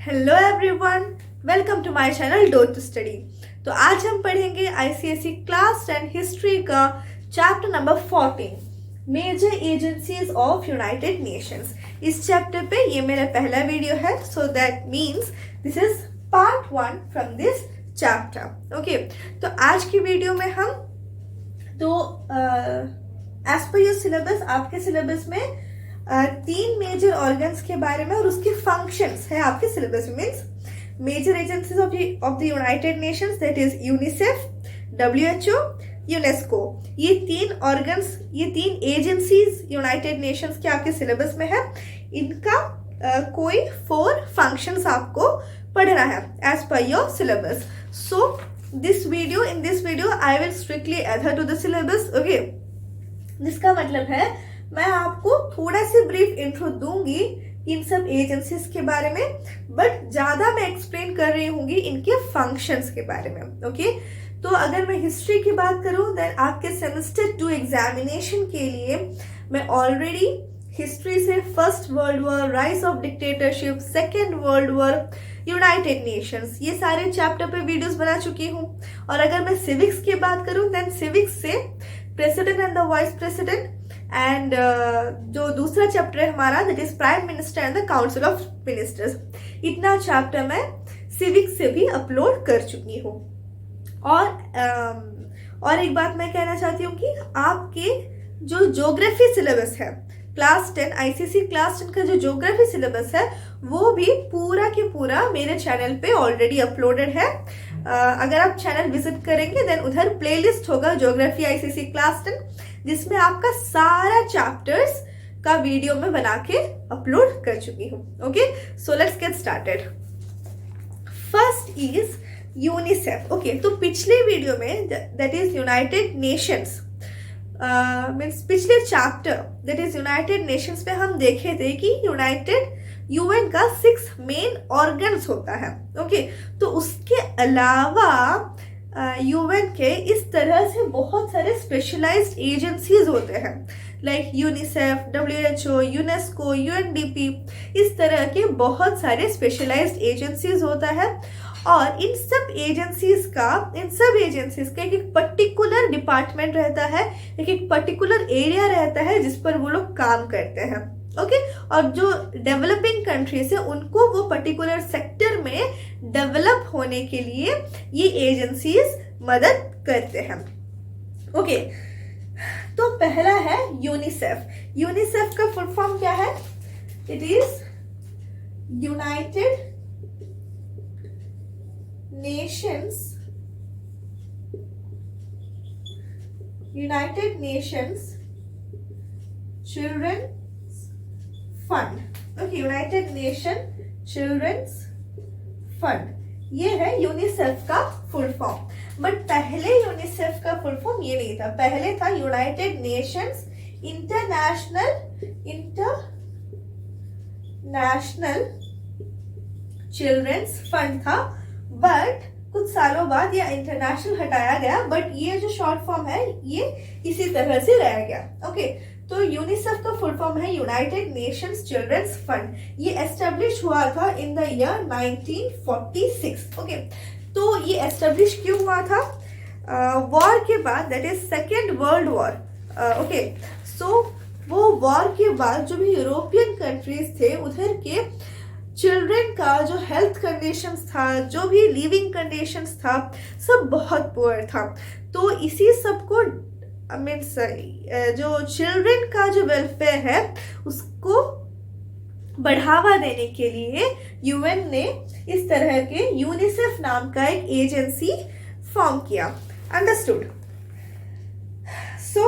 Hello everyone, welcome to my channel do to study. तो आज हम पढ़ेंगे आईसीएसई क्लास 10 हिस्ट्री का chapter number 14, major agencies of United Nations. इस chapter पे ये मेरा पहला वीडियो है, so that means this is part 1 from this chapter. Okay, तो आज की वीडियो में हम एज पर योर सिलेबस, आपके सिलेबस में तीन मेजर ऑर्गन्स के बारे में और उसके फंक्शंस है आपके सिलेबस में। Means major agencies of the United Nations, that is UNICEF, WHO, UNESCO. ये तीन ऑर्गन्स, ये तीन एजेंसीज यूनाइटेड नेशंस के आपके सिलेबस में है। इनका कोई 4 फंक्शंस आपको पढ़ना है as per your syllabus. So in this video I will strictly adhere to the syllabus, okay? जिसका मतलब है मैं आपको थोड़ा सी ब्रीफ इंट्रो दूंगी इन सब एजेंसीज के बारे में, बट ज्यादा मैं एक्सप्लेन कर रही हूँगी इनके फंक्शंस के बारे में। ओके, तो अगर मैं हिस्ट्री की बात करूँ, देन आपके सेमेस्टर 2 एग्जामिनेशन के लिए मैं ऑलरेडी हिस्ट्री से first world war, rise of dictatorship, second world war, United Nations, ये सारे चैप्टर पे वीडियोस बना चुकी हूँ। और अगर मैं सिविक्स की बात करूँ, देन सिविक्स से president and the vice president and जो दूसरा चैप्टर है हमारा, that is prime minister and the council of ministers, इतना चैप्टर मैं सिविक्स से भी अपलोड कर चुकी हूँ। और एक बात मैं कहना चाहती हूँ कि आपके जो ज्योग्राफी सिलेबस है क्लास 10, आईसीएसई क्लास 10 का जो ज्योग्राफी सिलेबस है वो भी पूरा के पूरा मेरे चैनल पे ऑलरेडी अपलोडेड है। अगर आप चैनल विजिट करेंगे, देन उधर प्लेलिस्ट होगा ज्योग्राफी आईसीएसई क्लास 10, जिसमें आपका सारा चैप्टर्स का वीडियो में बना के अपलोड कर चुकी हूँ। Okay, so let's get started. First is UNICEF. Okay, तो पिछले वीडियो में, that is United Nations, means पिछले chapter that is United Nations पे हम देखे थे कि यूएन का 6 मेन ऑर्गन्स होता है। ओके, तो उसके अलावा यूएन के इस तरह से बहुत सारे स्पेशलाइज्ड एजेंसीज होते हैं, like UNICEF, WHO, UNESCO, UNDP, इस तरह के बहुत सारे स्पेशलाइज्ड एजेंसीज होता है। और इन सब एजेंसीज का एक पर्टिकुलर डिपार्टमेंट रहता है, एक पर्टिकुलर एरिया रहता है जिस पर वो लोग काम करते हैं। ओके, और जो डेवलपिंग कंट्रीज है उनको वो पर्टिकुलर सेक्टर में डेवलप होने के लिए ये एजेंसीज मदद करते हैं। ओके, तो पहला है यूनिसेफ। यूनिसेफ का फुल फॉर्म क्या है? It is United Nations children's fund. Okay, United Nation children's fund, ये है यूनिसेफ का फुल फॉर्म। बट पहले यूनिसेफ का फुल फॉर्म ये नहीं था, पहले था United Nations international children's fund था। बट कुछ सालों बाद यह इंटरनेशनल हटाया गया, बट ये जो शॉर्ट फॉर्म है ये इसी तरह से रह गया। ओके, तो यूनिसेफ का फुल फॉर्म है यूनाइटेड नेशंस चिल्ड्रंस फंड। ये एस्टेब्लिश हुआ था इन द ईयर 1946। ओके, तो ये एस्टेब्लिश क्यों हुआ था? वॉर के बाद, that is second world war. Okay, so वो वॉर के बाद जो भी यूरोपियन कंट्रीज थे, उधर के चिल्ड्रन का जो हेल्थ कंडीशंस था, जो भी लिविंग कंडीशंस था, सब बहुत पुअर था। तो इसी सब को मीन्स जो चिल्ड्रन का जो वेलफेयर है उसको बढ़ावा देने के लिए यूएन ने इस तरह के यूनिसेफ नाम का एक एजेंसी फॉर्म किया। Understood? So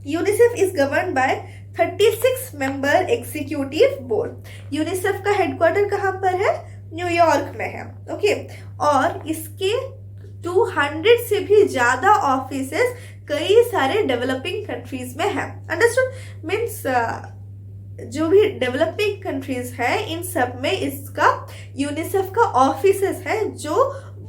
UNICEF is govern by 36 member executive board. UNICEF का हेडक्वार्टर कहाँ पर है? न्यूयॉर्क में है। ओके, और इसके 200 से भी ज्यादा ऑफिसेस कई सारे डेवलपिंग कंट्रीज में है। अंडरस्टूड? मीन्स जो भी डेवलपिंग कंट्रीज है इन सब में इसका यूनिसेफ का ऑफिसेस है, जो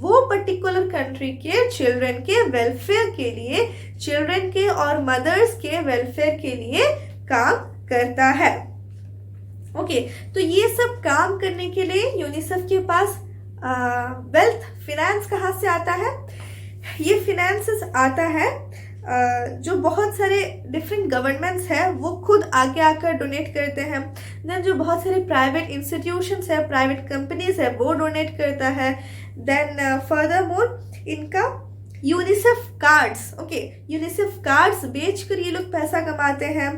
वो पर्टिकुलर कंट्री के चिल्ड्रन के वेलफेयर के लिए, चिल्ड्रन के और मदर्स के वेलफेयर के लिए काम करता है। ओके तो ये सब काम करने के लिए यूनिसेफ के पास वेल्थ फिनेंस कहाँ से आता है? ये फिनेंसेस आता है जो बहुत सारे डिफरेंट गवर्नमेंट्स है वो खुद आगे आकर डोनेट करते हैं। देन जो बहुत सारे प्राइवेट इंस्टीट्यूशंस है, प्राइवेट कंपनीज है, वो डोनेट करता है। देन फर्दरमोर इनका UNICEF cards, okay UNICEF cards बेचकर ये लोग पैसा कमाते हैं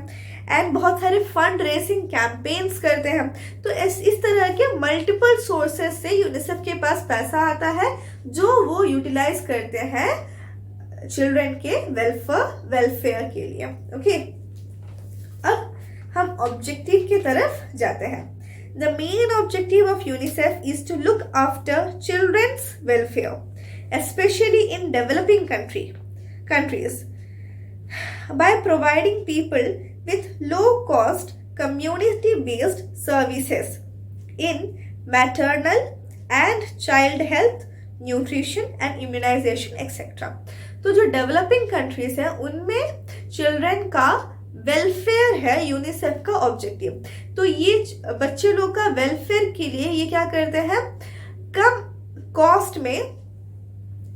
एंड बहुत सारे फंड रेसिंग कैंपेन्स करते हैं। तो इस तरह के मल्टीपल सोर्सेस से यूनिसेफ के पास पैसा आता है जो वो यूटिलाइज करते हैं चिल्ड्रन के वेलफेयर के लिए। ओके अब हम ऑब्जेक्टिव की तरफ जाते हैं। The main objective of UNICEF is to look after children's welfare especially in developing countries by providing people with low cost community based services in maternal and child health, nutrition and immunization etc. तो जो developing countries है उनमें children का welfare है UNICEF का objective. तो ये बच्चे लोग का वेलफेयर के लिए ये क्या करते हैं, कम कॉस्ट में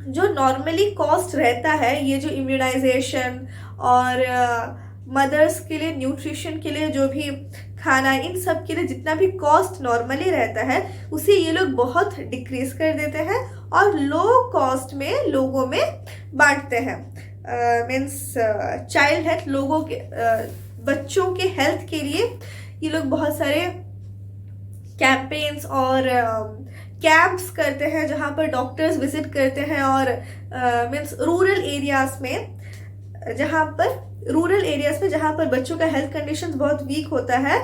जो नॉर्मली कॉस्ट रहता है, ये जो इम्यूनाइजेशन और मदर्स के लिए न्यूट्रिशन के लिए जो भी खाना, इन सब के लिए जितना भी कॉस्ट नॉर्मली रहता है उसे ये लोग बहुत डिक्रीज कर देते हैं और लो कॉस्ट में लोगों में बांटते हैं। मीन्स चाइल्ड हेल्थ, लोगों के बच्चों के हेल्थ के लिए ये लोग बहुत सारे कैंपेन्स और कैंप्स करते हैं जहाँ पर डॉक्टर्स विजिट करते हैं और मीन्स रूरल एरियाज में जहाँ पर बच्चों का हेल्थ कंडीशन बहुत वीक होता है,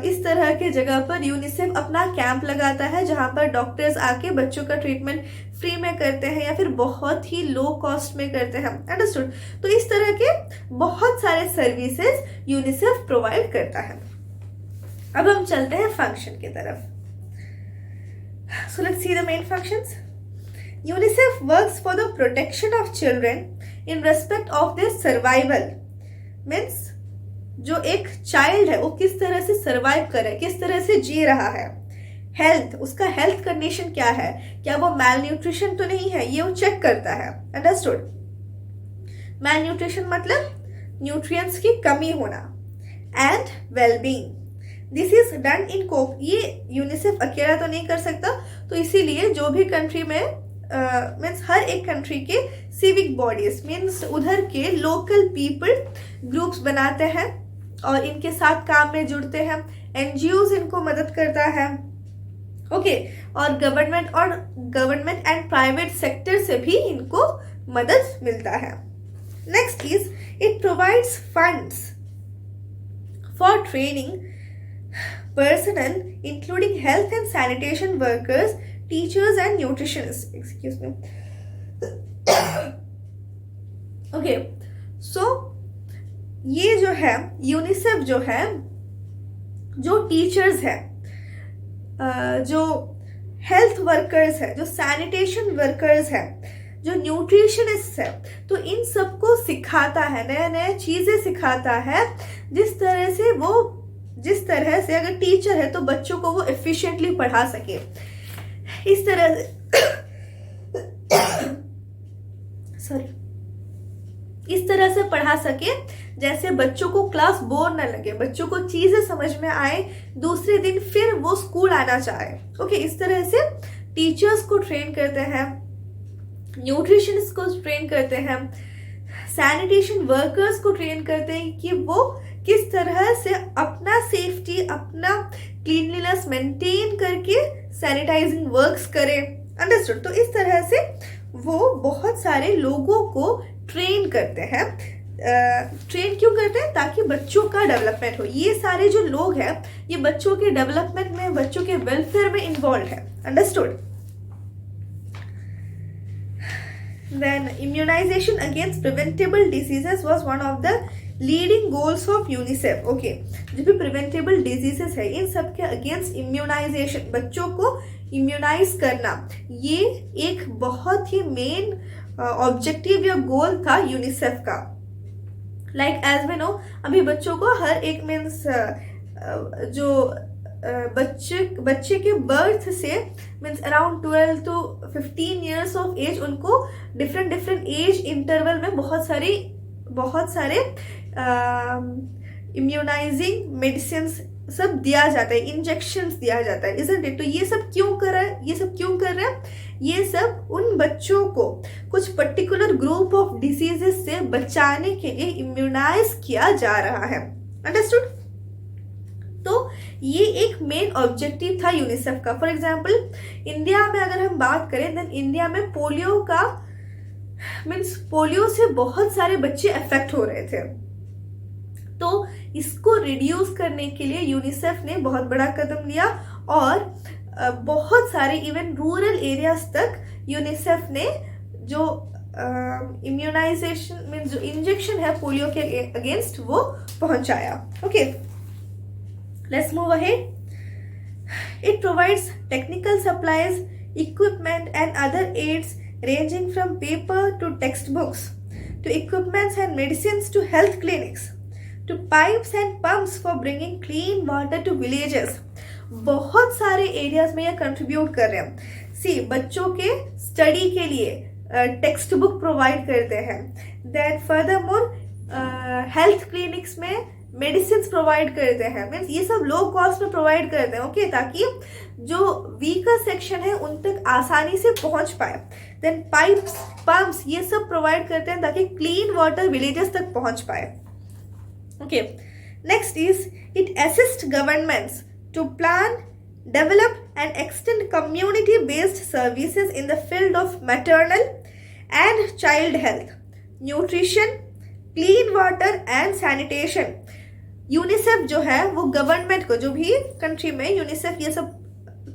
इस तरह के जगह पर यूनिसेफ अपना कैंप लगाता है जहाँ पर डॉक्टर्स आके बच्चों का ट्रीटमेंट फ्री में करते हैं या फिर बहुत ही लो कॉस्ट में करते हैं। अंडरस्टूड? तो इस तरह के बहुत सारे सर्विसेज यूनिसेफ प्रोवाइड करता है। अब हम चलते हैं फंक्शन की तरफ। So let's see the main functions. UNICEF works for the protection of children in respect of their survival. Means जो एक चाइल्ड है वो किस तरह से सर्वाइव करे, किस तरह से जी रहा है, हेल्थ, उसका हेल्थ कंडीशन क्या है, क्या वो मैल न्यूट्रिशन तो नहीं है, ये वो चेक करता है। अंडरस्टूड? मैल न्यूट्रिशन मतलब न्यूट्रिएंट्स की कमी होना and wellbeing. This is done in कोप, ये यूनिसेफ अकेला तो नहीं कर सकता, तो इसीलिए जो भी कंट्री में मीन्स हर एक कंट्री के सिविक बॉडीज मीन्स उधर के लोकल पीपल ग्रुप्स बनाते हैं और इनके साथ काम में जुड़ते हैं। एनजीओज इनको मदद करता है। ओके और गवर्नमेंट एंड प्राइवेट सेक्टर से भी इनको मदद मिलता है। Next is it provides funds for training personnel including health and sanitation workers, teachers and nutritionists. Excuse me. Okay, so ये जो है यूनिसेफ जो है, जो टीचर्स है, जो हेल्थ वर्कर्स है, जो सैनिटेशन वर्कर्स है, जो न्यूट्रिशनिस्ट है, तो इन सबको सिखाता है, नए नए चीजें सिखाता है जिस तरह से अगर टीचर है तो बच्चों को वो एफिशिएंटली पढ़ा सके, इस तरह से इस तरह से पढ़ा सके जैसे बच्चों को क्लास बोर न लगे, बच्चों को चीजें समझ में आए, दूसरे दिन फिर वो स्कूल आना चाहे। ओके इस तरह से टीचर्स को ट्रेन करते हैं, न्यूट्रिशनिस्ट को ट्रेन करते हैं, सैनिटेशन वर्कर्स को ट्रेन करते हैं कि वो किस तरह से अपना सेफ्टी, अपना क्लीनलीनेस मेंटेन करके सैनिटाइजिंग वर्क्स करें। अंडरस्टूड? तो इस तरह से वो बहुत सारे लोगों को ट्रेन करते हैं। ट्रेन क्यों करते हैं? ताकि बच्चों का डेवलपमेंट हो। ये सारे जो लोग हैं ये बच्चों के डेवलपमेंट में, बच्चों के वेलफेयर में इन्वॉल्व है। Understood? Then immunization against preventable diseases was one of the leading goals of UNICEF. Okay, जो भी preventable diseases है इन सब के अगेंस्ट इम्यूनाइजेशन, बच्चों को इम्यूनाइज करना, ये एक बहुत ही मेन ऑब्जेक्टिव या गोल था यूनिसेफ का। लाइक एज वी नो, अभी बच्चों को हर एक मीन्स जो बच्चे के बर्थ से means around 12 to 15 years of age उनको डिफरेंट डिफरेंट एज इंटरवल में बहुत सारे इम्यूनाइजिंग मेडिसिन सब दिया जाता है, इंजेक्शंस दिया जाता है, इजंट इट? तो ये सब क्यों कर रहा है, ये सब क्यों कर रहे हैं? ये सब उन बच्चों को कुछ पर्टिकुलर ग्रुप ऑफ डिसीजेस से बचाने के लिए इम्यूनाइज किया जा रहा है। अंडरस्टूड? तो ये एक मेन ऑब्जेक्टिव था यूनिसेफ का। फॉर एग्जाम्पल इंडिया में अगर हम बात करें देन इंडिया में पोलियो से बहुत सारे बच्चे अफेक्ट हो रहे थे। तो इसको रिड्यूस करने के लिए यूनिसेफ ने बहुत बड़ा कदम लिया और बहुत सारे इवन रूरल एरियाज तक यूनिसेफ ने जो इम्यूनाइजेशन मीन जो इंजेक्शन है पोलियो के अगेंस्ट वो पहुंचाया। Okay, let's move ahead. It provides technical supplies, equipment and other aids ranging from paper to textbooks to equipments and medicines to health clinics to pipes and pumps for bringing clean water to villages। बहुत सारे areas में ये contribute कर रहे हैं। सी, बच्चों के study के लिए टेक्स्ट बुक प्रोवाइड करते हैं, देन फर्दरमोर हेल्थ क्लिनिक्स में मेडिसिन प्रोवाइड करते हैं, मीन्स ये सब लो कॉस्ट में प्रोवाइड करते हैं। ओके, ताकि जो वीकर सेक्शन है उन तक आसानी से पहुंच पाए। देन पाइप्स, पंप्स ये सब प्रोवाइड करते हैं ताकि क्लीन वाटर विलेजेस तक पहुंच पाए। Okay, next is it assist governments to plan, develop and extend community based services in the field of maternal and child health, nutrition, clean water and sanitation। UNICEF जो है वो government को, जो भी country में यूनिसेफ ये सब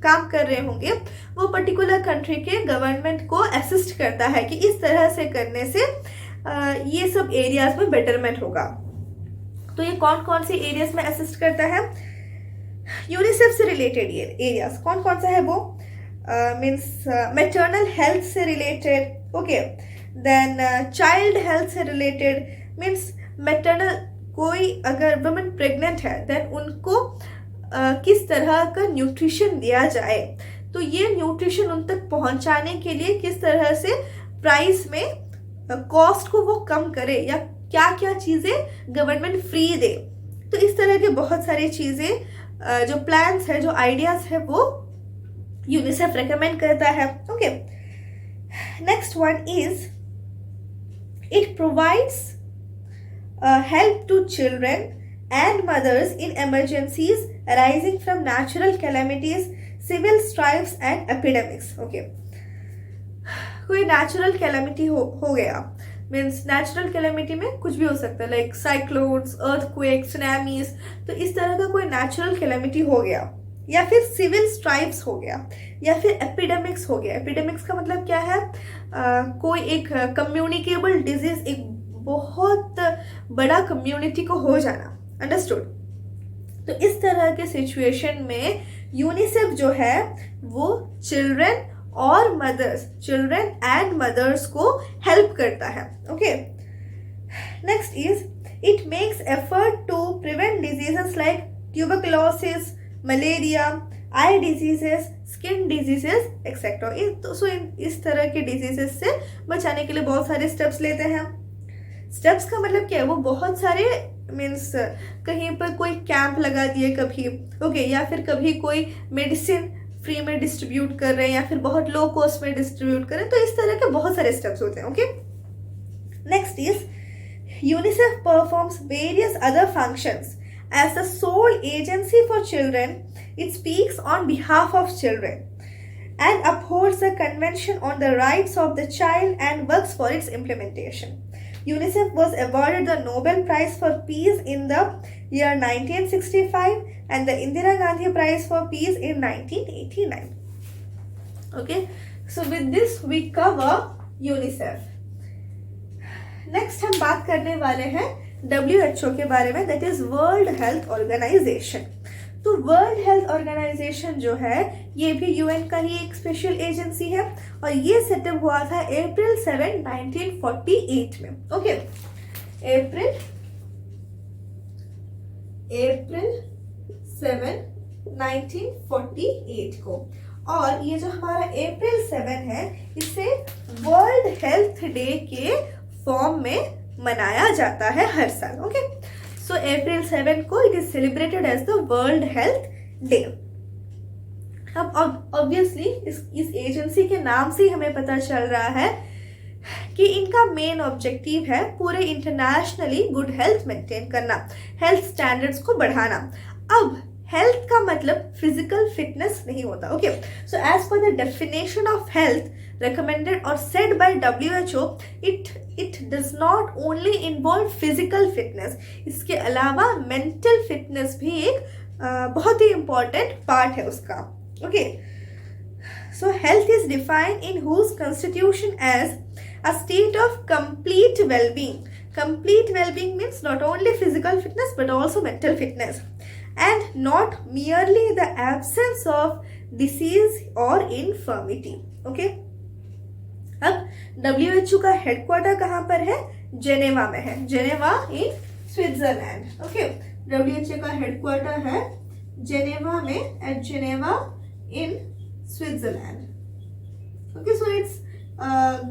काम कर रहे होंगे, वो पर्टिकुलर कंट्री के गवर्नमेंट को असिस्ट करता है कि इस तरह से करने से ये सब एरियाज में बेटरमेंट होगा। तो ये कौन कौन से एरियाज में असिस्ट करता है? यूनिसेफ से रिलेटेड एरियाज कौन कौन सा है वो? मीन्स मैटरनल हेल्थ से related, okay, then child health से रिलेटेड, मीन्स मैटरनल, कोई अगर वुमेन प्रेग्नेंट है देन उनको किस तरह का न्यूट्रिशन दिया जाए, तो ये न्यूट्रिशन उन तक पहुंचाने के लिए किस तरह से प्राइस में कॉस्ट को वो कम करे या क्या क्या चीज़ें गवर्नमेंट फ्री दे। तो इस तरह के बहुत सारी चीज़ें जो प्लान्स है, जो आइडियाज है, वो यूनिसेफ रेकमेंड करता है। Okay, next one is it provides help to children and mothers in emergencies arising from natural calamities, civil strifes and epidemics। Okay, कोई नेचुरल कैलेमिटी हो गया, मीन्स नेचुरल कैलेमिटी में कुछ भी हो सकता है, लाइक साइक्लोन्स, अर्थक्वेक, सुनामीज। तो इस तरह का कोई नेचुरल कैलेमिटी हो गया, या फिर सिविल स्ट्राइप्स हो गया, या फिर एपिडेमिक्स हो गया। एपिडेमिक्स का मतलब क्या है? कोई एक कम्युनिकेबल डिजीज, एक बहुत बड़ा कम्युनिटी को हो जाना। अंडरस्टूड? तो इस तरह के सिचुएशन में यूनिसेफ जो है वो चिल्ड्रन एंड मदर्स को हेल्प करता है। Okay, next is it makes effort to prevent diseases like tuberculosis, malaria, eye diseases, skin diseases etcetera. So इस तरह के डिजीजेस से बचाने के लिए बहुत सारे स्टेप्स लेते हैं। स्टेप्स का मतलब क्या है? वो बहुत सारे, मीन्स कहीं पर कोई कैंप लगा दिए कभी, ओके, या फिर कभी कोई मेडिसिन फ्री में डिस्ट्रीब्यूट कर रहे हैं, या फिर बहुत लो कॉस्ट में डिस्ट्रीब्यूट कर रहे हैं। तो इस तरह के बहुत सारे स्टेप्स होते हैं। Okay, next is UNICEF performs various other functions as the sole agency for children. It speaks on behalf of children and upholds the Convention on the Rights of the Child and works for its implementation। UNICEF was awarded the Nobel Prize for Peace in the year 1965 and the Indira Gandhi Prize for Peace in 1989। Okay, so with this we cover UNICEF। Next हम बात करने वाले हैं WHO के बारे में, that is World Health Organization। तो world health organisation जो है ये भी यूएन का ही एक स्पेशल एजेंसी है और ये सेटअप हुआ था अप्रैल 7, 1948 में। ओके, अप्रैल 1948 को। और ये जो हमारा अप्रैल 7 है इसे वर्ल्ड हेल्थ डे के फॉर्म में मनाया जाता है हर साल। ओके, सो अप्रैल 7 को it is celebrated as the world health day. अब ऑब्वियसली इस एजेंसी के नाम से ही हमें पता चल रहा है कि इनका मेन ऑब्जेक्टिव है पूरे इंटरनेशनली गुड हेल्थ मेंटेन करना, हेल्थ स्टैंडर्ड्स को बढ़ाना। अब हेल्थ का मतलब फिजिकल फिटनेस नहीं होता। Okay, so as per the definition of health recommended or said by WHO, it does not only involve physical fitness, इसके अलावा mental fitness भी एक बहुत ही important part है उसका। Okay, so health is defined in WHO's constitution as a state of complete well-being. Complete well-being means not only physical fitness but also mental fitness, and not merely the absence of disease or infirmity. Okay, अब WHO का headquarter कहाँ पर है? Geneva में है, Geneva in Switzerland. Okay, WHO का headquarter है Geneva में, at Geneva in Switzerland. Okay, so it's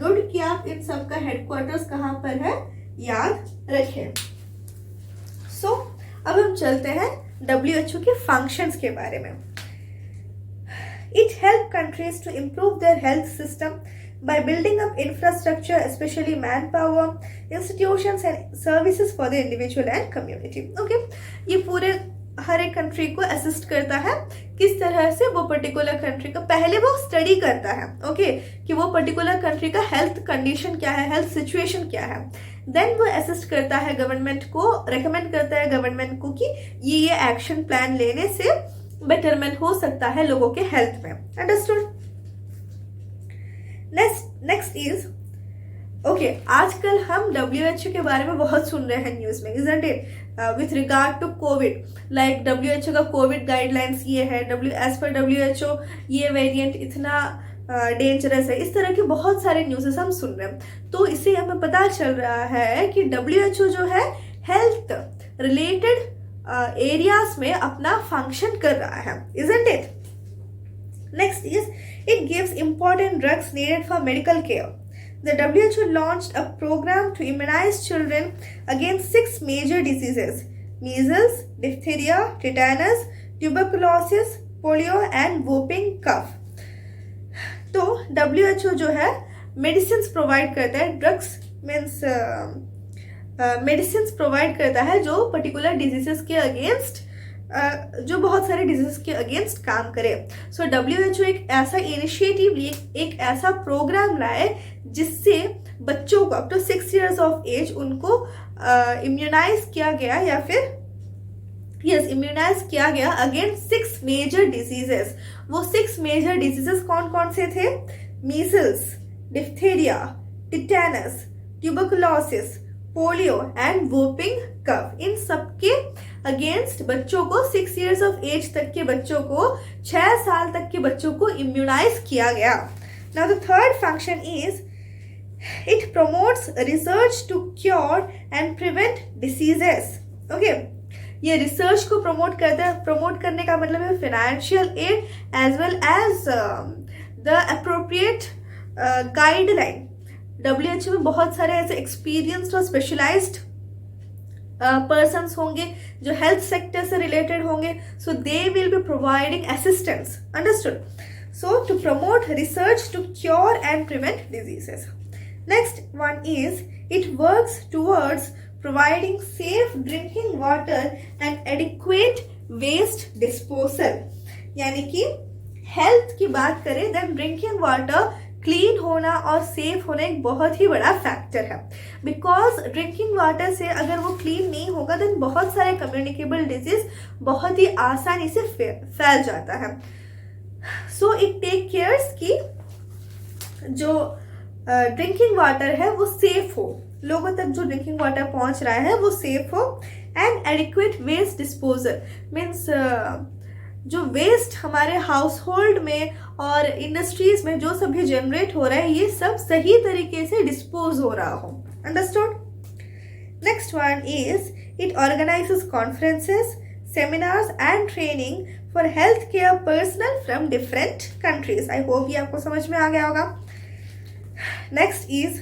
good कि आप इन सब का हेडक्वार्टर्स कहाँ पर है याद रखें। सो अब हम चलते हैं WHO के फंक्शंस के बारे में। It helps countries to improve their health system by building up infrastructure, especially manpower, institutions and services for the individual and community. Okay, ये पूरे हर एक कंट्री को असिस्ट करता है किस तरह से वो पर्टिकुलर कंट्री का, पहले वो स्टडी करता है ओके कि वो पर्टिकुलर कंट्री का हेल्थ कंडीशन क्या है, हेल्थ सिचुएशन क्या है, देन वो असिस्ट करता है गवर्नमेंट को, रेकमेंड करता है गवर्नमेंट को कि ये एक्शन प्लान लेने से बेटरमेंट हो सकता है लोगों के हेल्थ में। अंडरस्टूड? नेक्स्ट इज ओके, आजकल हम WHO के बारे में बहुत सुन रहे हैं न्यूज में, isn't it, with regard to COVID, like WHO का कोविड गाइडलाइंस ये है, एज पर WHO ये वेरिएंट इतना डेंजरस है, इस तरह के बहुत सारे न्यूज़ेस हम सुन रहे हैं। तो इससे हमें पता चल रहा है कि WHO जो है हेल्थ रिलेटेड एरियाज में अपना फंक्शन कर रहा है, isn't it? Next is it gives important drugs needed for medical care. The WHO launched a program to immunize children against 6 major diseases: measles, diphtheria, tetanus, tuberculosis, polio and whooping cough. तो WHO जो है medicine provide करता है, drugs means medicine provide करता है जो particular diseases के against, जो बहुत सारे डिजीज के अगेंस्ट काम करे। सो WHO एक ऐसा इनिशिएटिव लिए, एक ऐसा प्रोग्राम लाए जिससे बच्चों को up to 6 years of age उनको इम्यूनाइज किया गया, या फिर इम्यूनाइज किया गया अगेंस्ट 6 मेजर डिजीजेस। वो 6 मेजर डिजीजेस कौन कौन से थे? Measles, diphtheria, tetanus, tuberculosis, polio and whooping cough. इन सबके अगेंस्ट बच्चों को 6 years ऑफ एज तक के बच्चों को, 6 साल तक के बच्चों को इम्यूनाइज किया गया। Now the third function is it promotes research to cure and prevent diseases. Okay, ये रिसर्च को प्रमोट करता है। प्रमोट करने का मतलब है financial aid as well as the appropriate guideline. WHO में बहुत सारे ऐसे एक्सपीरियंस्ड और स्पेशलाइज्ड पर्सन्स होंगे जो हेल्थ सेक्टर से रिलेटेड होंगे, so they will be providing assistance. Understood? So to promote research to cure and prevent diseases. Next one is it works towards providing safe drinking water and adequate waste disposal. यानी कि health की बात करें then drinking water clean होना और safe होना एक बहुत ही बड़ा फैक्टर है, बिकॉज ड्रिंकिंग वाटर से अगर वो क्लीन नहीं होगा देन बहुत सारे कम्युनिकेबल डिजीज बहुत ही आसानी से फैल जाता है। सो इट टेक केयर्स कि जो ड्रिंकिंग वाटर है वो सेफ हो, लोगों तक जो ड्रिंकिंग वाटर पहुंच रहा है वो सेफ हो। And adequate waste disposal means जो वेस्ट हमारे हाउस होल्ड में और इंडस्ट्रीज में जो सब भी जनरेट हो रहा है ये सब सही तरीके से डिस्पोज हो रहा हो। Understood? Next one is it organises conferences, seminars and training for healthcare personnel from different countries. I hope ये आपको समझ में आ गया होगा. Next is,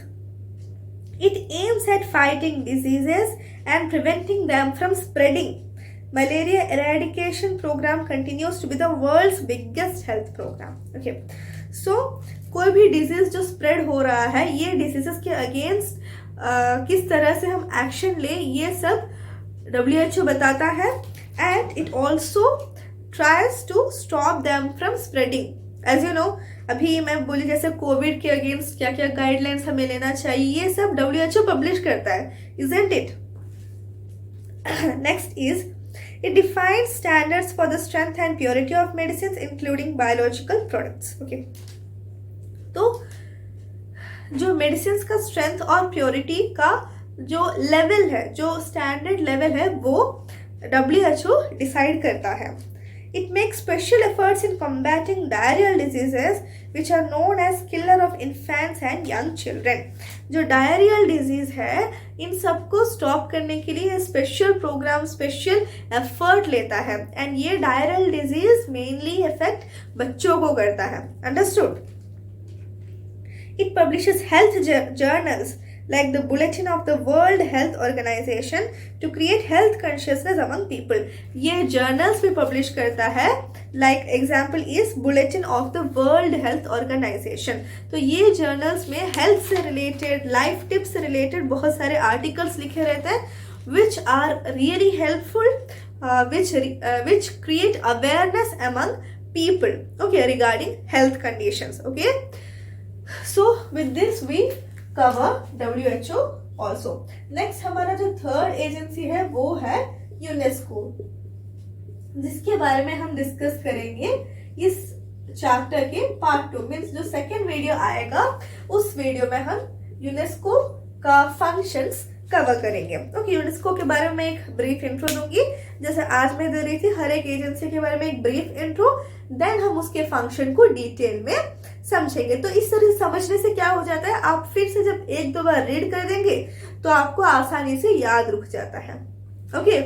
it aims at fighting diseases and preventing them from spreading. Malaria eradication program continues to be the world's biggest health program. Okay, so कोई भी disease जो spread हो रहा है, ये डिजीजेस के अगेंस्ट किस तरह से हम एक्शन ले, ये सब WHO बताता है. And it also tries to stop them from spreading. As you know, अभी मैं बोली जैसे कोविड के अगेंस्ट क्या क्या गाइडलाइंस हमें लेना चाहिए, ये सब WHO पब्लिश करता है, isn't it. Next is, it defines standards for the strength and purity of medicines including biological products. Okay, तो जो मेडिसिन का स्ट्रेंथ और प्योरिटी का जो लेवल है, जो स्टैंडर्ड लेवल है, वो WHO डिसाइड करता है. It makes special efforts in combating diarrheal diseases which are known as killer of infants and young children. जो diarrheal disease है, इन सबको स्टॉप करने के लिए स्पेशल प्रोग्राम, स्पेशल एफर्ट लेता है. एंड ये diarrheal disease मेनली इफेक्ट बच्चों को करता है. Understood? It publishes health journals like the Bulletin of the World Health Organization to create health consciousness among people. ये journals भी publish करता है. Like example is Bulletin of the World Health Organization. तो ये journals में health से related, life tips से related बहुत सारे articles लिखे रहते हैं, which are really helpful, which create awareness among people, okay, regarding health conditions. Okay, so with this we cover WHO also. Next हमारा जो थर्ड एजेंसी है वो है यूनेस्को, जिसके बारे में हम डिस्कस करेंगे इस चैप्टर के पार्ट 2. मीन्स जो सेकेंड वीडियो आएगा, उस वीडियो में हम यूनेस्को का फंक्शंस कवर करेंगे. ओके, यूनेस्को के बारे में एक ब्रीफ इंट्रो दूंगी, जैसे आज मैं दे रही थी हर एक एजेंसी के बारे में एक ब्रीफ इंट्रो, देन हम उसके फंक्शन को डिटेल में समझेंगे. तो इस तरह समझने से क्या हो जाता है, आप फिर से जब एक दो बार रीड कर देंगे तो आपको आसानी से याद रुक जाता है. Okay,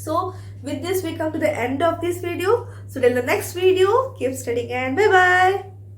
so with this we come to the end of this video. So till the next video, keep studying and bye bye.